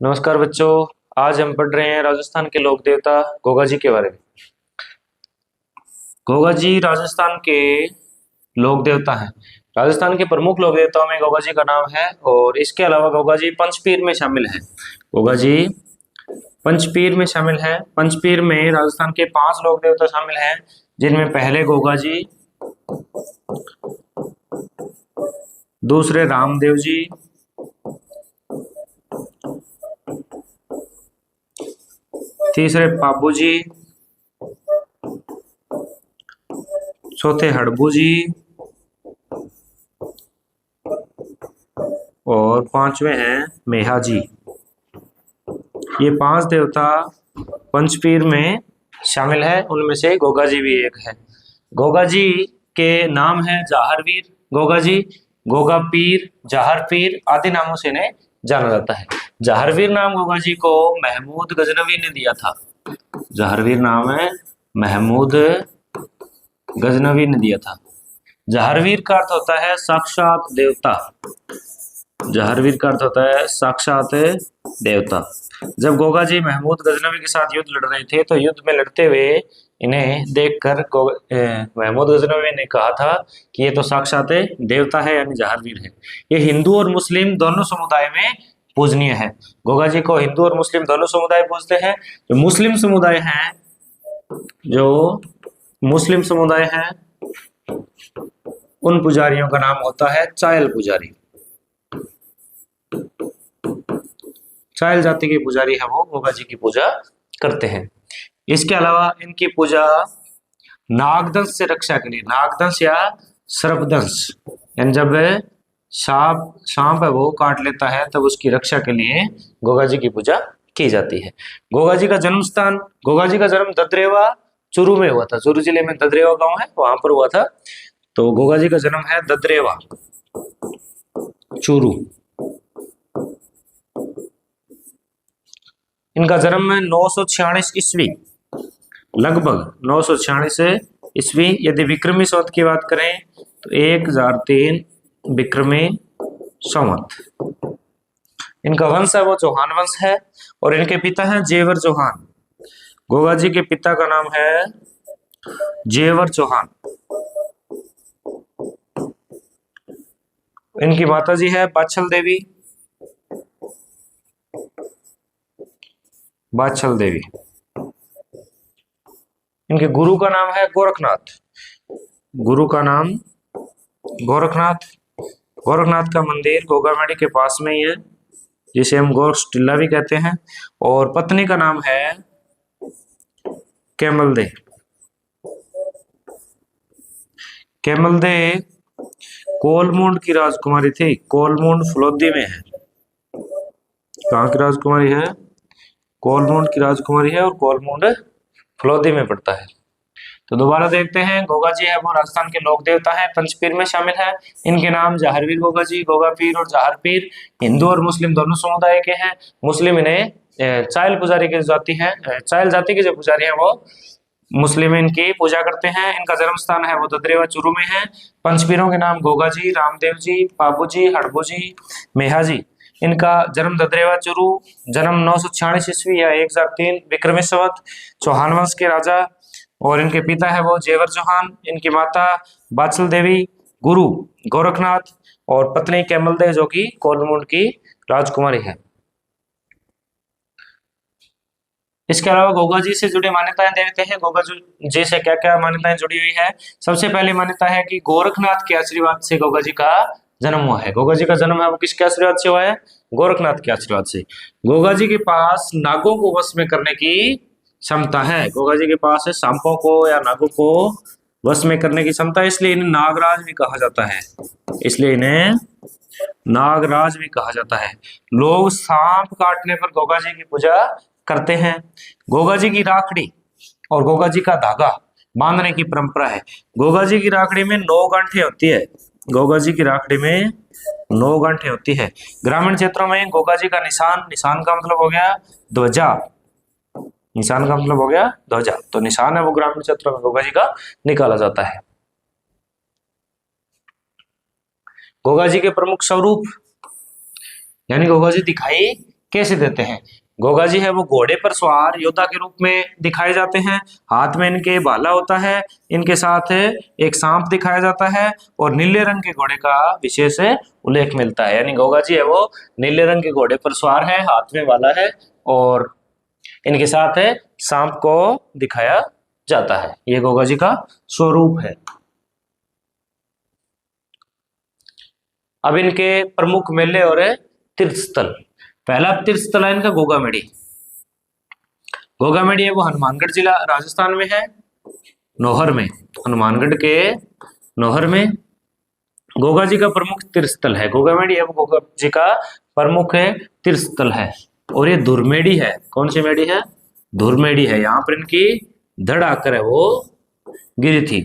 नमस्कार बच्चों। आज हम पढ़ रहे हैं राजस्थान के लोक देवता गोगा जी के बारे में। गोगा जी राजस्थान के लोक देवता हैं। राजस्थान के प्रमुख लोक देवताओं में गोगा जी का नाम है और इसके अलावा गोगा जी पंचपीर में शामिल है। गोगा जी पंचपीर में शामिल है। पंचपीर में राजस्थान के 5 लोक देवता शामिल हैं, जिनमें पहले गोगा जी, दूसरे रामदेव जी, तीसरे पाबू जी, चौथे हड़बू जी और 5वें हैं मेहा जी। ये 5 देवता पंचपीर में शामिल है, उनमें से गोगा जी भी एक है। गोगा जी के नाम है जाहरवीर गोगा जी, गोगा पीर, जाहर पीर आदि नामों से इन्हें जाना जाता है। जाहरवीर नाम गोगा जी को महमूद गजनवी ने दिया था। जाहरवीर नाम है महमूद गजनवी ने दिया था। जाहरवीर का अर्थ होता है साक्षात देवता। जाहरवीर का अर्थ होता है साक्षात देवता। जब गोगा जी महमूद गजनवी के साथ युद्ध लड़ रहे थे तो युद्ध में लड़ते हुए इन्हें देखकर महमूद गजनवी ने कहा था कि ये तो साक्षात देवता है, यानी जाहरवीर है। ये हिंदू और मुस्लिम दोनों समुदाय में पूजनीय है। गोगा जी को हिंदू और मुस्लिम दोनों समुदाय पूजते हैं। जो मुस्लिम समुदाय हैं उन पुजारियों का नाम होता है चायल पुजारी। चायल जाति के पुजारी है वो गोगा जी की पूजा करते हैं। इसके अलावा इनकी पूजा नागदंश से रक्षा के लिए, नागदंश या सर्पदंश, यानी जब सांप है वो काट लेता है तब उसकी रक्षा के लिए गोगा जी की पूजा की जाती है। गोगा जी का जन्म स्थान, गोगा जी का जन्म ददरेवा चूरू में हुआ था। चूरू जिले में ददरेवा गांव है, वहां पर हुआ था। तो गोगा जी का जन्म है ददरेवा चूरू। इनका जन्म है 946 ईस्वी, लगभग 946 ईस्वी। यदि विक्रमी संवत की बात करें तो 1003 विक्रमी संवत। इनका वंश है वो चौहान वंश है और इनके पिता हैं जेवर चौहान। गोगा जी के पिता का नाम है जेवर चौहान। इनकी माता जी है बाछल देवी। बाछल देवी। इनके गुरु का नाम है गोरखनाथ। गुरु का नाम गोरखनाथ। गोरखनाथ का मंदिर गोगामेडी के पास में ही है, जिसे हम गोरख टीला भी कहते हैं। और पत्नी का नाम है कैमल दे। कैमल दे कोलमुंड की राजकुमारी थी। कोलमुंड फलोदी में है। कहाँ की राजकुमारी है? कोलमुंड की राजकुमारी है और कोलमुंड फलोदी में पड़ता है। तो दोबारा देखते हैं, गोगा जी है वो राजस्थान के लोक देवता है, पंचपीर में शामिल है। इनके नाम जाहरवीर गोगा जी, गोगा पीर और जाहर पीर हिंदू और मुस्लिम दोनों समुदाय के हैं। मुस्लिम इन्हें चायल पुजारी की जाति है, चायल जाति के जो पुजारी हैं वो मुस्लिम इनकी पूजा करते हैं। इनका जन्म स्थान है वो ददरेवा चूरू में है। पंचपीरों के नाम गोगा जी, रामदेव जी, पाबू जी, हड़बू जी, मेहा जी। इनका जन्म ददरेवा चूरू, जन्म 946 ईस्वी या 1003 विक्रमी संवत, चौहान वंश के राजा। और इनके पिता है वो जेवर चौहान। इनकी माता बाछल देवी, गुरु गोरखनाथ और पत्नी कैमल दे जो कि कोलमुंड की राजकुमारी है। इसके अलावा गोगा जी से जुड़ी मान्यताएं देखते हैं। गोगा जी से क्या क्या मान्यताएं जुड़ी हुई है। सबसे पहली मान्यता है कि गोरखनाथ के आशीर्वाद से गोगा जी का जन्म हुआ है। गोगा जी का जन्म है वो किसके आशीर्वाद से हुआ है? गोरखनाथ के आशीर्वाद से। गोगा जी के पास नागों को वश में करने की क्षमता है। गोगा जी के पास है सांपों को या नागों को वश में करने की क्षमता है, इसलिए इन्हें नागराज भी कहा जाता है। इसलिए इन्हें नागराज भी कहा जाता है। लोग सांप काटने पर गोगा जी की पूजा करते हैं। गोगा जी की राखड़ी और गोगा जी का धागा बांधने की परंपरा है। गोगा जी की राखड़ी में 9 गांठें होती है। गोगा जी की राखड़ी में 9 गांठें होती है। ग्रामीण क्षेत्रों में गोगा जी का निशान का मतलब हो गया ध्वजा। निशान का मतलब हो गया ध्वजा। तो निशान है वो ग्रामीण क्षेत्रों में गोगा जी का निकाला जाता है। गोगा जी के प्रमुख स्वरूप, यानी गोगा जी दिखाई कैसे देते हैं? गोगा जी है वो घोड़े पर सवार योद्धा के रूप में दिखाए जाते हैं, हाथ में इनके भाला होता है, इनके साथ एक सांप दिखाया जाता है और नीले रंग के घोड़े का विशेष उल्लेख मिलता है। यानी गोगा जी है वो नीले रंग के घोड़े पर सवार है, हाथ में भाला है और इनके साथ सांप को दिखाया जाता है। ये गोगा जी का स्वरूप है। अब इनके प्रमुख मेले और तीर्थ स्थल। पहला तीर्थ स्थल है इनका गोगामेड़ी। गोगामेड़ी है वो हनुमानगढ़ जिला राजस्थान में है, नौहर में, हनुमानगढ़ के नौहर में गोगा जी का प्रमुख तीर्थ स्थल है। गोगामेड़ी है वो गोगा जी का प्रमुख तीर्थ स्थल है। और ये धुरमेड़ी है, कौन सी मेड़ी है? धुरमेड़ी है। यहाँ पर इनकी धड़ आकर है वो गिरी थी।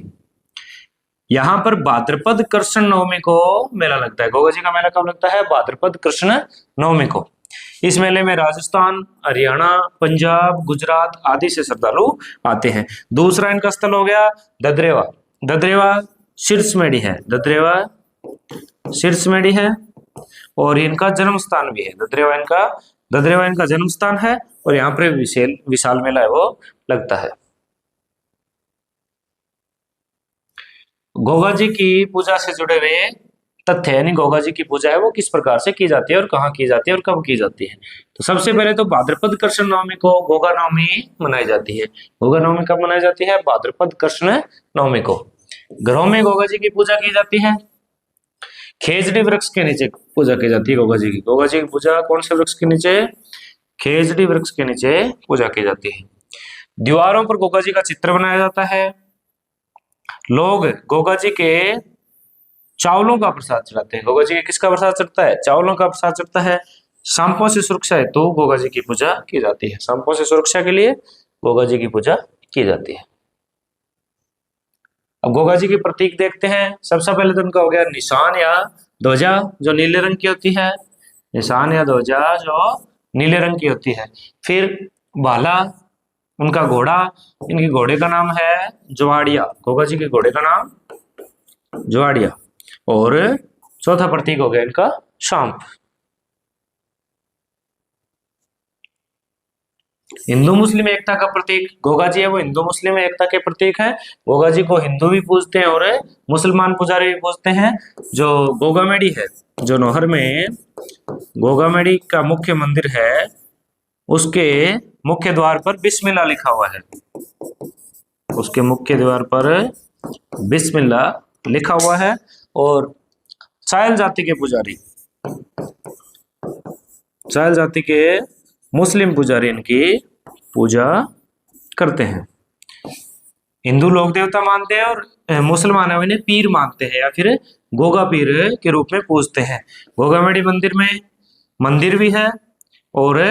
यहाँ पर भाद्रपद कृष्ण नवमी को मेला लगता है। गोगा जी का मेला कब लगता है? भाद्रपद कृष्ण नवमी को। इस मेले में राजस्थान, हरियाणा, पंजाब, गुजरात आदि से श्रद्धालु आते हैं। दूसरा इनका स्थल हो गया ददरेवा। ददरेवा शीर्षमेड़ी है, ददरेवा शीर्षमेड़ी है और इनका जन्म स्थान भी है। ददरेवा इनका जन्म स्थान है और यहाँ पर विशाल मेला है वो लगता है। गोगा जी की पूजा से जुड़े हुए तथ्य, यानी गोगा जी की पूजा है वो किस प्रकार से की जाती है और कहाँ की जाती है और कब की जाती है। तो सबसे पहले तो भाद्रपद कृष्ण नवमी को गोगा नवमी मनाई जाती है। गोगा नवमी कब मनाई जाती है? भाद्रपद कृष्ण नवमी को। घरों में गोगा जी की पूजा की जाती है। खेजड़ी वृक्ष के नीचे पूजा की जाती है गोगा जी की। गोगा जी की पूजा कौन से वृक्ष के नीचे? खेजड़ी वृक्ष के नीचे पूजा की जाती है। दीवारों पर गोगा जी का चित्र बनाया जाता है। लोग गोगा जी के चावलों का प्रसाद चढ़ाते हैं। गोगा जी के किसका प्रसाद चढ़ता है? चावलों का प्रसाद चढ़ता है। सांपों से सुरक्षा है तो गोगा जी की पूजा की जाती है। सांपों से सुरक्षा के लिए गोगा जी की पूजा की जाती है। अब गोगा जी के प्रतीक देखते हैं। सबसे पहले तो उनका हो गया निशान या ध्वजा, जो नीले रंग की होती है। निशान या ध्वजा जो नीले रंग की होती है। फिर भाला, उनका घोड़ा, इनके घोड़े का नाम है जुआड़िया। गोगा जी के घोड़े का नाम जुआड़िया। और चौथा प्रतीक हो गया इनका सांप। हिंदू मुस्लिम एकता का प्रतीक गोगा जी है वो हिंदू मुस्लिम एकता के प्रतीक है। गोगा जी को हिंदू भी पूजते हैं और मुसलमान पुजारी भी पूजते हैं। जो गोगामेड़ी है, जो नौहर में गोगामेड़ी का मुख्य मंदिर है, उसके मुख्य द्वार पर बिस्मिल्लाह लिखा हुआ है। उसके मुख्य द्वार पर बिस्मिल्लाह लिखा हुआ है। और चायल जाति के पुजारी, चायल जाति के मुस्लिम पुजारी इनकी पूजा करते हैं। हिंदू लोक देवता मानते हैं और मुसलमान है इन्हें पीर मानते हैं या फिर गोगा पीर के रूप में पूजते हैं। गोगामेड़ी मंदिर में मंदिर भी है और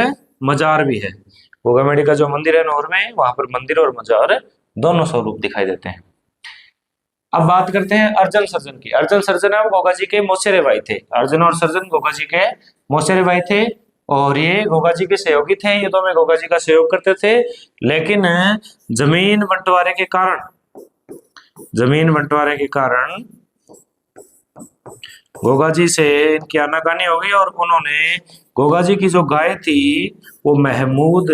मजार भी है। गोगामेड़ी का जो मंदिर है नौर में, वहां पर मंदिर और मजार दोनों स्वरूप दिखाई देते हैं। अब बात करते हैं अर्जन सर्जन की। अर्जन सर्जन है वो गोगा जी के मौसेरे भाई थे। अर्जन और सर्जन गोगा जी के मौसेरे भाई थे और ये गोगा जी के सहयोगी थे। ये तो में गोगा जी का सहयोग करते थे, लेकिन जमीन बंटवारे के कारण गोगा जी से इनकी आनाकानी हो गई और उन्होंने गोगा जी की जो गाय थी वो महमूद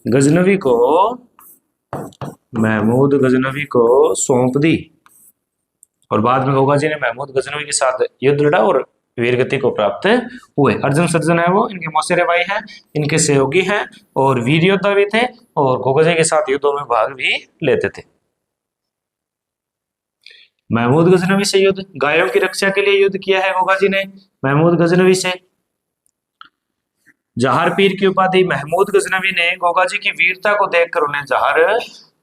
गजनवी को सौंप दी। और बाद में गोगा जी ने महमूद गजनवी के साथ युद्ध लड़ा और वीरगति को प्राप्त हुए। अर्जुन सर्जन है वो इनके मौसेरे भाई हैं, इनके सहयोगी हैं और वीर योद्धा भी थे और गोगा जी के साथ युद्धों में भाग भी लेते थे। महमूद गजनवी से युद्ध, गायों की रक्षा के लिए युद्ध किया है गोगा जी ने महमूद गजनवी से। जहार पीर की उपाधि महमूद गजनवी ने गोगा जी की वीरता को देखकर उन्हें जहार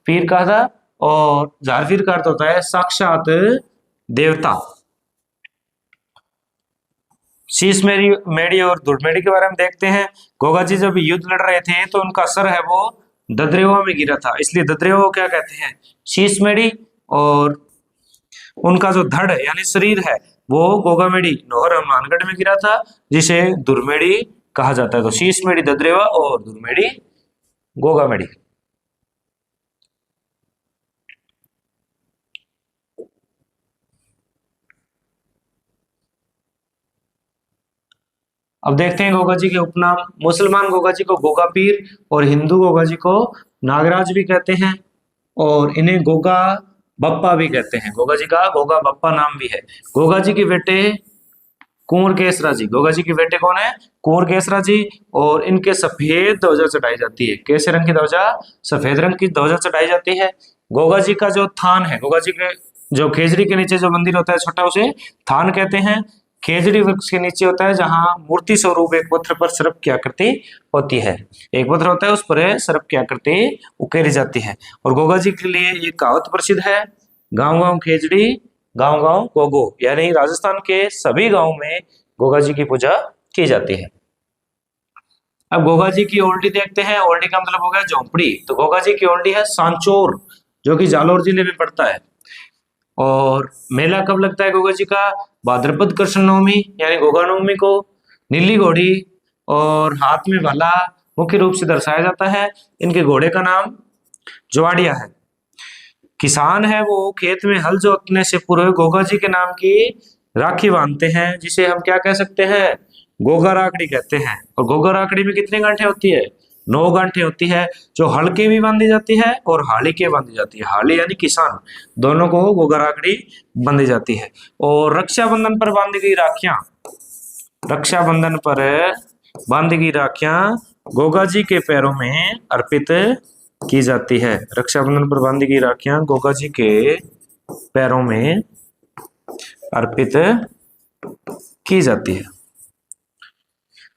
पीर कहा था। और जहार पीर का अर्थ होता है साक्षात देवता। शीश मेड़ी और धुड़मेड़ी के बारे में देखते हैं। गोगा जी जब युद्ध लड़ रहे थे तो उनका सर है वो ददरेवा में गिरा था, इसलिए ददरेवा को क्या कहते हैं? शीश मेड़ी। और उनका जो धड़ यानी शरीर है वो गोगामेड़ी नौहर हनुमानगढ़ में गिरा था, जिसे दुर्मेड़ी कहा जाता है। तो शीश मेड़ी ददरेवा और दुर्मेड़ी गोगामेड़ी। अब देखते हैं गोगा जी के उपनाम। मुसलमान गोगा जी को गोगा पीर और हिंदू गोगा जी को नागराज भी कहते हैं, और इन्हें गोगा बप्पा भी कहते हैं। गोगा जी का गोगा बप्पा नाम भी है। गोगा जी के बेटे कुंवर केसरा जी, गोगा जी के बेटे कौन है? कुंवर केसरा जी। और इनके सफेद ध्वजा चढ़ाई जाती है। कैसे रंग की ध्वजा? सफेद रंग की ध्वजा चढ़ाई जाती है। गोगा जी का जो थान है, गोगा जी के जो खेजड़ी के नीचे जो मंदिर होता है छोटा, उसे थान कहते हैं। खेजड़ी वृक्ष के नीचे होता है जहां मूर्ति स्वरूप एक पत्थर पर सर्प की आकृति होती है। एक पत्थर होता है, उस पर सर्प की आकृति उकेरी जाती है। और गोगा जी के लिए एक कहावत प्रसिद्ध है, गांव गांव खेजड़ी गांव गांव गोगो, यानी राजस्थान के सभी गांव में गोगा जी की पूजा की जाती है। अब गोगा जी की ओल्डी देखते हैं। ओल्डी का मतलब हो गया झोंपड़ी। तो गोगा जी की ओल्डी है सांचौर, जो कि जालौर जिले में पड़ता है। और मेला कब लगता है गोगा जी का? भाद्रपद कृष्ण नवमी यानी गोगा नवमी को। नीली घोड़ी और हाथ में भाला मुख्य रूप से दर्शाया जाता है। इनके घोड़े का नाम जवाड़िया है। किसान है वो खेत में हल जोतने से पूर्व गोगा जी के नाम की राखी बांधते हैं, जिसे हम क्या कह सकते हैं? गोगा राखड़ी कहते हैं। और गोगा राखड़ी में कितने गांठें होती है? 9 गांठें होती है, जो हल की भी बांधी जाती है और हाली के बांधी जाती है। हाली यानी किसान, दोनों को गोगा राखड़ी बांधी जाती है। और रक्षाबंधन पर बांधी गई राखियां, रक्षाबंधन पर बांधी गई राखियां गोगा जी के पैरों में अर्पित की जाती है। रक्षाबंधन पर बांधी गई राखियां गोगा जी के पैरों में अर्पित की जाती है।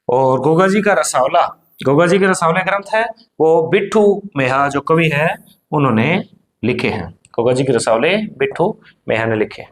और गोगा जी का रसावला, गोगा जी के रसावले ग्रंथ है वो बिट्ठू मेहा जो कवि है उन्होंने लिखे हैं। गोगा जी के रसावले बिट्ठू मेहा ने लिखे हैं।